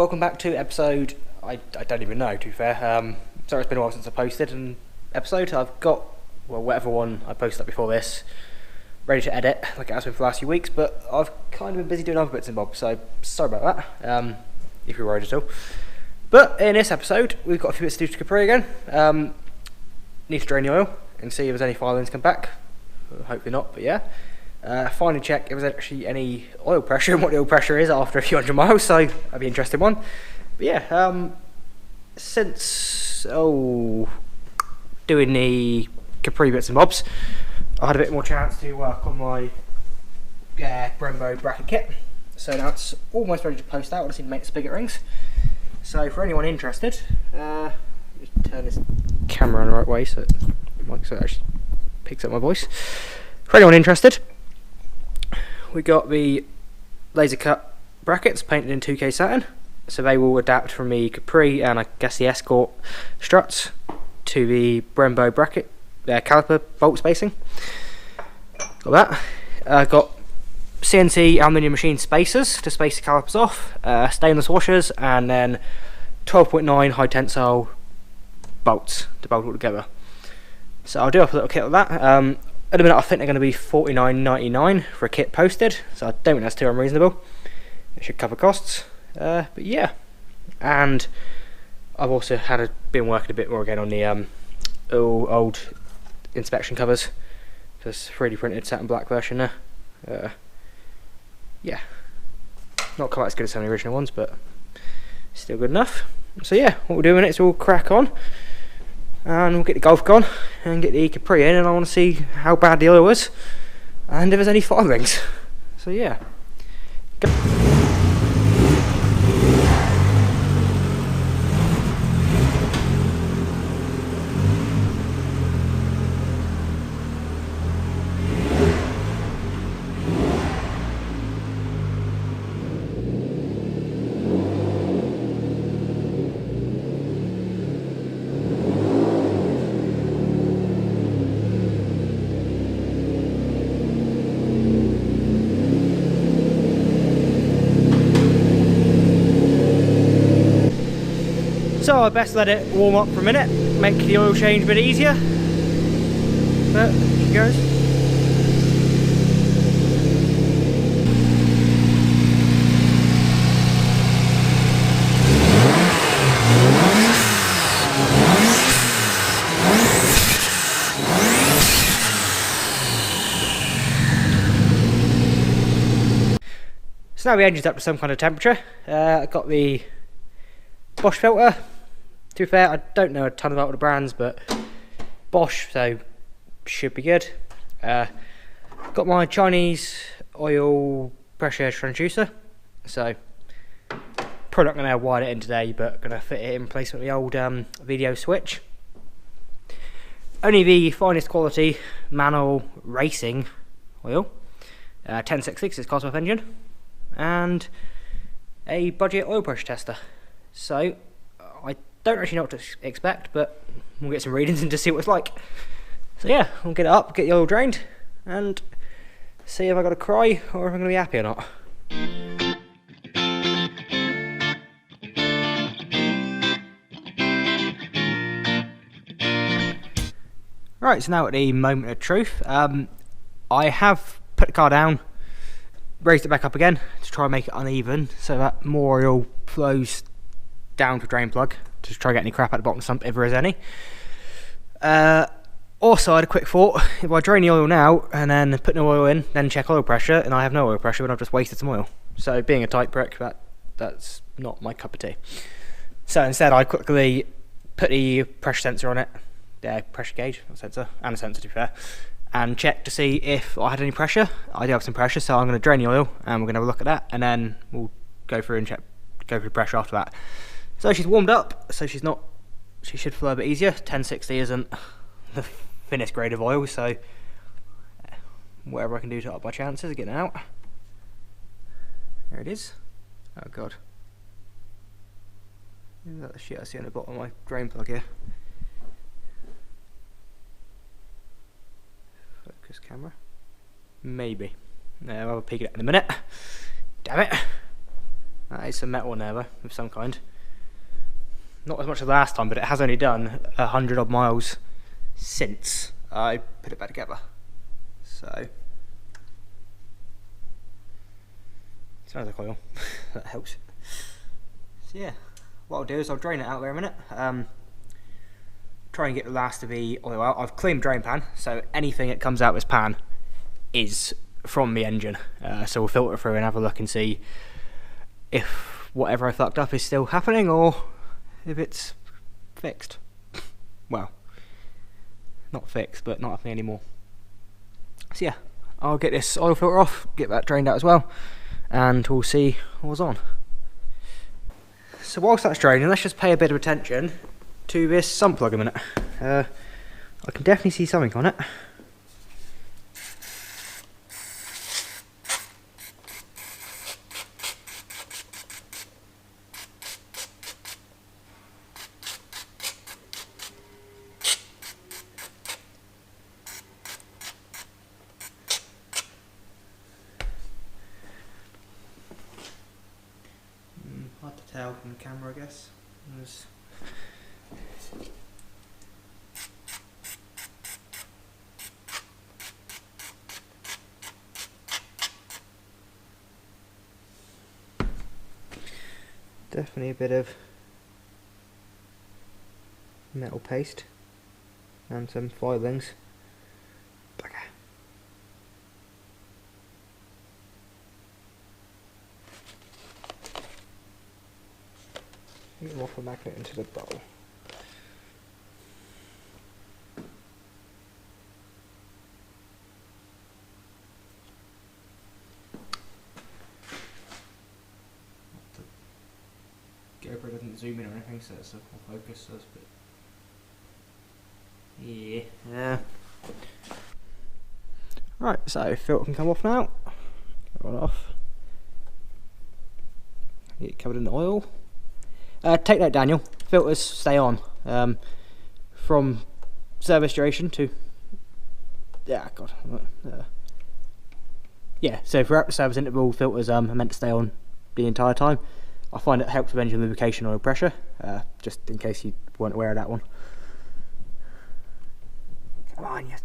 welcome back to episode, I don't even know, to be fair. Sorry, it's been a while since I posted an episode. I've got, well, whatever one I posted up before this, ready to edit, like it has been for the last few weeks, but I've kind of been busy doing other bits and bobs, so sorry about that, if you're worried at all. But in this episode, we've got a few bits to do to Capri again. Need to drain the oil and see if there's any filings come back. Hopefully not, but yeah. Finally check if there's actually any oil pressure and what the oil pressure is after a few hundred miles, so that'd be an interesting one. But yeah, since doing the Capri bits and bobs, I had a bit more chance to work on my Brembo bracket kit. So now it's almost ready to post out. I just need to make the spigot rings. So for anyone interested, just turn this camera on the right way so it actually picks up my voice. For anyone interested, we got the laser cut brackets painted in 2K satin, so they will adapt from the Capri and I guess the Escort struts to the Brembo bracket caliper bolt spacing. Got that. Got CNC aluminium machine spacers to space the calipers off, stainless washers, and then 12.9 high tensile bolts to bolt all together. So I'll do up a little kit of that. At the minute I think they're going to be $49.99 for a kit posted, so I don't think that's too unreasonable. It should cover costs. But yeah, and I've also been working a bit more again on the old inspection covers. This 3D printed satin black version there. Yeah, not quite as good as some of the original ones, but still good enough. So yeah, what we're doing is we'll crack on and we'll get the Golf gone and get the Capri in, and I want to see how bad the oil was and if there's any filings. So yeah. So I best let it warm up for a minute, make the oil change a bit easier. But here goes. So now the engine's up to some kind of temperature. I got the Bosch filter. To be fair, I don't know a ton about the brands, but Bosch, so should be good. Got my Chinese oil pressure transducer, so probably not going to wire it in today, but going to fit it in place with the old video switch. Only the finest quality manual racing oil, 1066 is Cosworth engine, and a budget oil pressure tester. So I don't actually know what to expect, but we'll get some readings and just see what it's like. So yeah, we'll get it up, get the oil drained, and see if I got to cry or if I'm going to be happy or not. Right, so now at the moment of truth. I have put the car down, raised it back up again to try and make it uneven so that more oil flows down to drain plug to try and get any crap out the bottom sump if there is any. Also, I had a quick thought: if I drain the oil now and then put no oil in, then check oil pressure, and I have no oil pressure, then I've just wasted some oil. So, being a tight prick, that's not my cup of tea. So instead, I quickly put the pressure sensor on it, pressure gauge, not sensor, and a sensor to be fair, and check to see if I had any pressure. I do have some pressure, so I'm going to drain the oil, and we're going to have a look at that, and then we'll go through and go through the pressure after that. So she's warmed up, so she should flow a bit easier. 1060 isn't the thinnest grade of oil, so whatever I can do to up my chances of getting it out. There it is. Oh god. Is that the shit I see on the bottom of my drain plug here? Focus camera. Maybe. No, I'll have a peek at it in a minute. Damn it. That That is some metal in there though, of some kind. Not as much as last time, but it has only done 100 odd miles since I put it back together. So, smells like oil. That helps. So yeah, what I'll do is I'll drain it out there a minute. Try and get the last of the oil out. I've cleaned drain pan, so anything that comes out of this pan is from the engine. So we'll filter through and have a look and see if whatever I fucked up is still happening or if it's fixed. Well, not fixed, but not happening anymore. So yeah, I'll get this oil filter off, get that drained out as well, and we'll see what's on. So whilst that's draining, let's just pay a bit of attention to this sump plug a minute. I can definitely see something on it. Hard to tell from the camera, I guess. Definitely a bit of metal paste and some filings. Bugger. Get the waffle magnet into the bowl. GoPro doesn't zoom in or anything, so it's a full focus, so it's a bit... yeah. Right, so filter can come off now. Get one off. Get it covered in oil. Take note, Daniel, filters stay on from service duration to... yeah, God. Yeah, so throughout the service interval, filters are meant to stay on the entire time. I find it helps with engine lubrication oil pressure, just in case you weren't aware of that one. Come on, yes.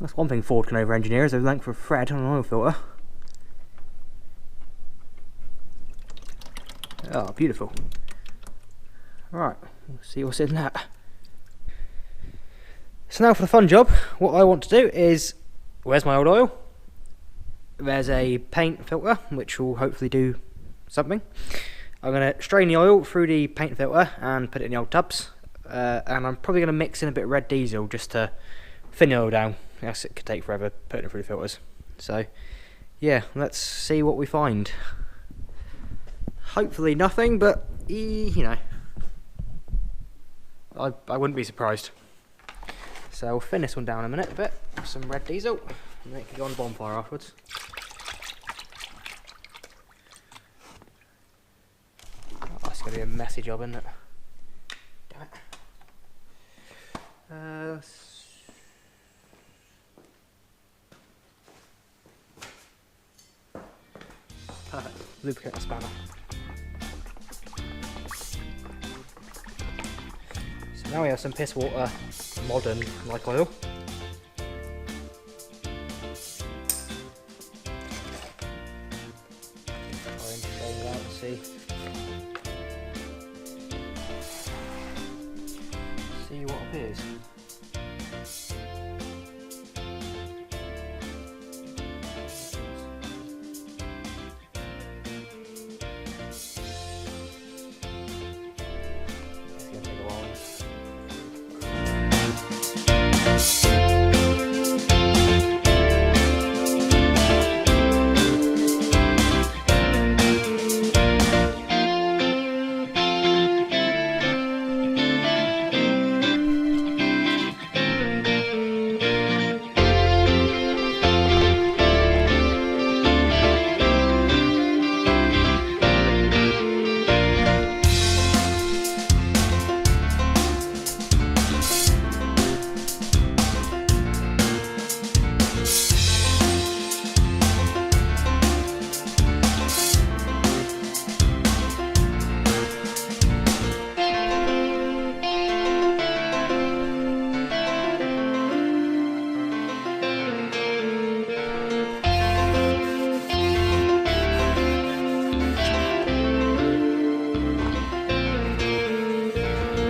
That's one thing Ford can over-engineer, is the length of thread on an oil filter. Oh, beautiful. Right, we'll see what's in that. So now for the fun job, what I want to do is, where's my old oil? There's a paint filter, which will hopefully do something. I'm going to strain the oil through the paint filter and put it in the old tubs. And I'm probably going to mix in a bit of red diesel just to thin the oil down. Yes, it could take forever putting it through the filters. So, yeah, let's see what we find. Hopefully nothing, but, you know, I wouldn't be surprised. So I'll thin this one down a minute a bit with some red diesel, and then it can go on the bonfire afterwards. Oh, it's going to be a messy job, isn't it? Damn it. Perfect. Lubricate the spanner. So now we have some piss water, modern like oil. Try and strain it out and see what appears.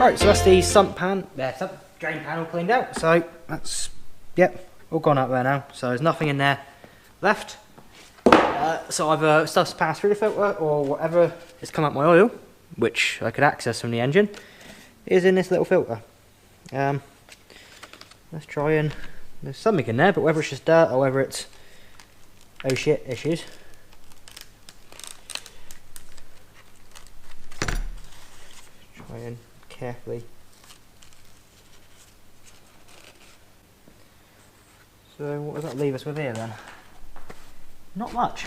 Right, so that's the sump drain panel cleaned out. So that's, yep, all gone up there now. So there's nothing in there left. So either stuff's passed through the filter or whatever has come up my oil, which I could access from the engine, is in this little filter. Let's try and, there's something in there, but whether it's just dirt or whether it's oh shit issues. Try and carefully. So what does that leave us with here then? Not much.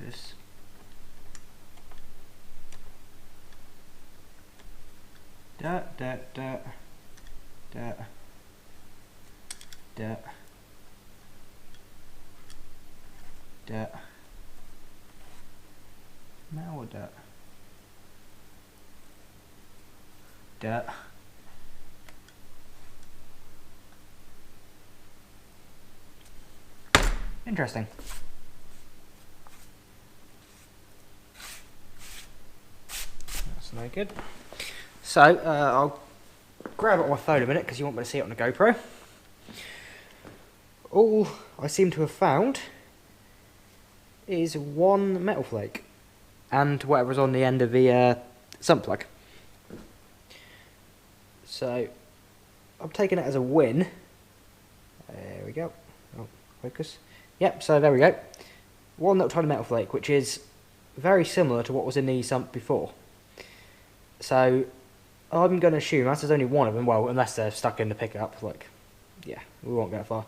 Just dirt, dirt, dirt, dirt, dirt, dirt, metal or dirt, dirt. Interesting. That's no good. So, I'll grab it on my phone a minute because you won't be able to see it on the GoPro. All I seem to have found is one metal flake and whatever's on the end of the sump plug. So, I'm taking it as a win. There we go. Oh, focus. Yep, so there we go. One little tiny metal flake, which is very similar to what was in the sump before. So, I'm going to assume that there's only one of them, well, unless they're stuck in the pickup, like, yeah, we won't go far.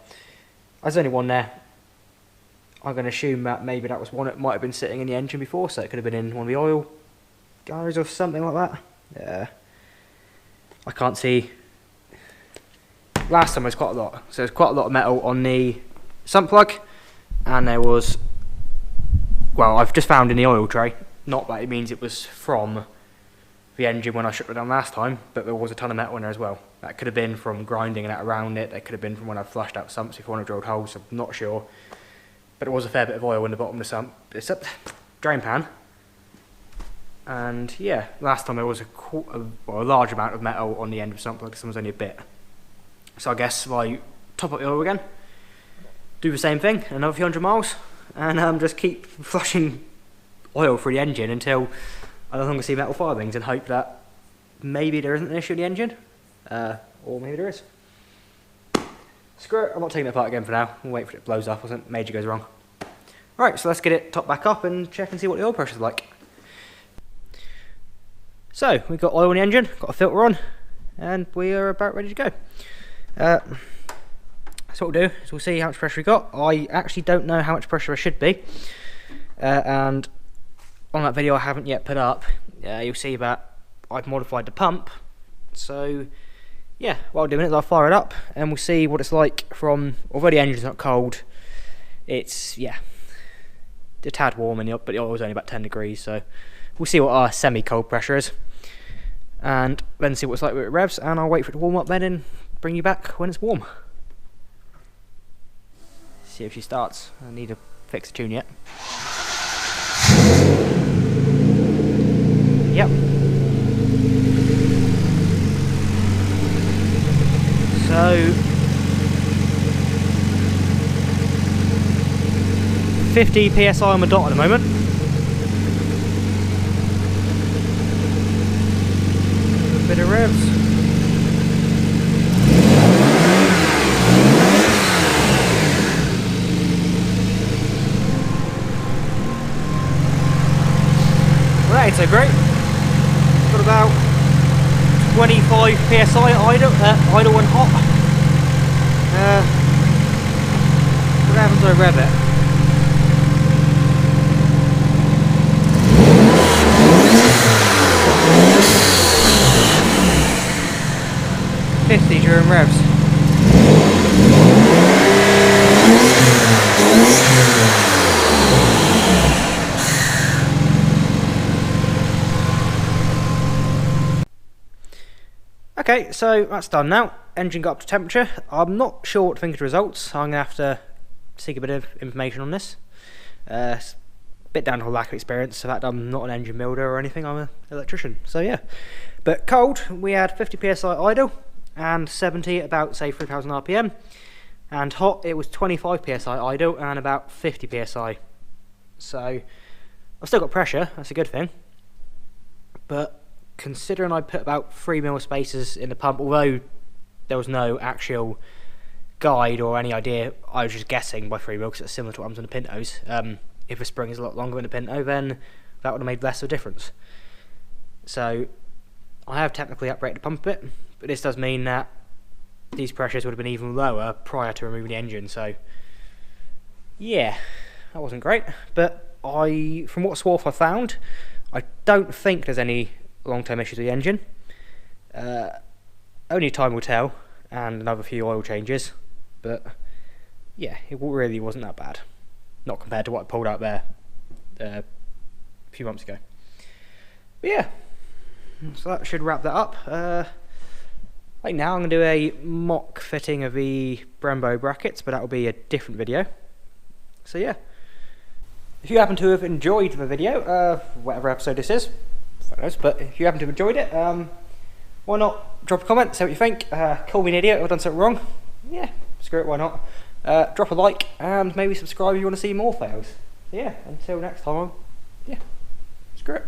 There's only one there. I'm going to assume that maybe that was one that might have been sitting in the engine before, so it could have been in one of the oil guys or something like that. Yeah. I can't see. Last time there was quite a lot, so there's quite a lot of metal on the sump plug, and there was, well, I've just found in the oil tray, not that it means it was from the engine when I stripped it down last time, but there was a ton of metal in there as well. That could have been from grinding that around it, that could have been from when I flushed out sumps before and I drilled holes, I'm not sure. But it was a fair bit of oil in the bottom of the sump. It's a drain pan. And yeah, last time there was a large amount of metal on the end of the sump plug, because there was only a bit. So I guess if I top up the oil again, do the same thing, another few hundred miles, and just keep flushing oil through the engine until I no longer see metal firings, and hope that maybe there isn't an issue in the engine, or maybe there is. Screw it, I'm not taking it apart again for now. We'll wait for it to blows up or something major goes wrong. Right, so let's get it topped back up and check and see what the oil pressure's like. So, we've got oil in the engine, got a filter on, and we are about ready to go. So what we'll do is we'll see how much pressure we got. I actually don't know how much pressure I should be, and on that video I haven't yet put up, you'll see that I've modified the pump. So yeah, what I'll do is I'll fire it up and we'll see what it's like from, although the engine's not cold, it's, yeah, a tad warm, but the oil's only about 10 degrees, so we'll see what our semi-cold pressure is, and then see what it's like with it revs, and I'll wait for it to warm up then and bring you back when it's warm. See if she starts. I need to fix the tune yet. Yep. So 50 psi on the dot at the moment. A bit of revs. Well, that ain't so great. Got about 25 psi idle and hot. What happens when I rev it? During revs. Okay, so that's done now. Engine got up to temperature. I'm not sure what to think of the results. I'm going to have to seek a bit of information on this. bit down to a lack of experience. In fact, I'm not an engine builder or anything, I'm an electrician, so yeah. But cold, we had 50 psi idle, and 70 at about, say, 3000 RPM. And hot, it was 25 psi idle and about 50 psi. So, I've still got pressure, that's a good thing. But considering I put about 3mm spacers in the pump, although there was no actual guide or any idea, I was just guessing by 3mm because it's similar to what happens in the Pintos. If the spring is a lot longer in the Pinto, then that would have made less of a difference. So, I have technically upgraded the pump a bit, but this does mean that these pressures would have been even lower prior to removing the engine, so yeah, that wasn't great. But from what Swarth I found, I don't think there's any long-term issues with the engine. Only time will tell, and another few oil changes, but yeah, it really wasn't that bad. Not compared to what I pulled out there a few months ago. But yeah, so that should wrap that up. Right now I'm going to do a mock fitting of the Brembo brackets, but that will be a different video. So yeah, if you happen to have enjoyed the video, whatever episode this is, but if you happen to have enjoyed it, why not drop a comment, say what you think, call me an idiot if I've done something wrong. Yeah, screw it, why not. Drop a like and maybe subscribe if you want to see more fails. Yeah, until next time, yeah, screw it.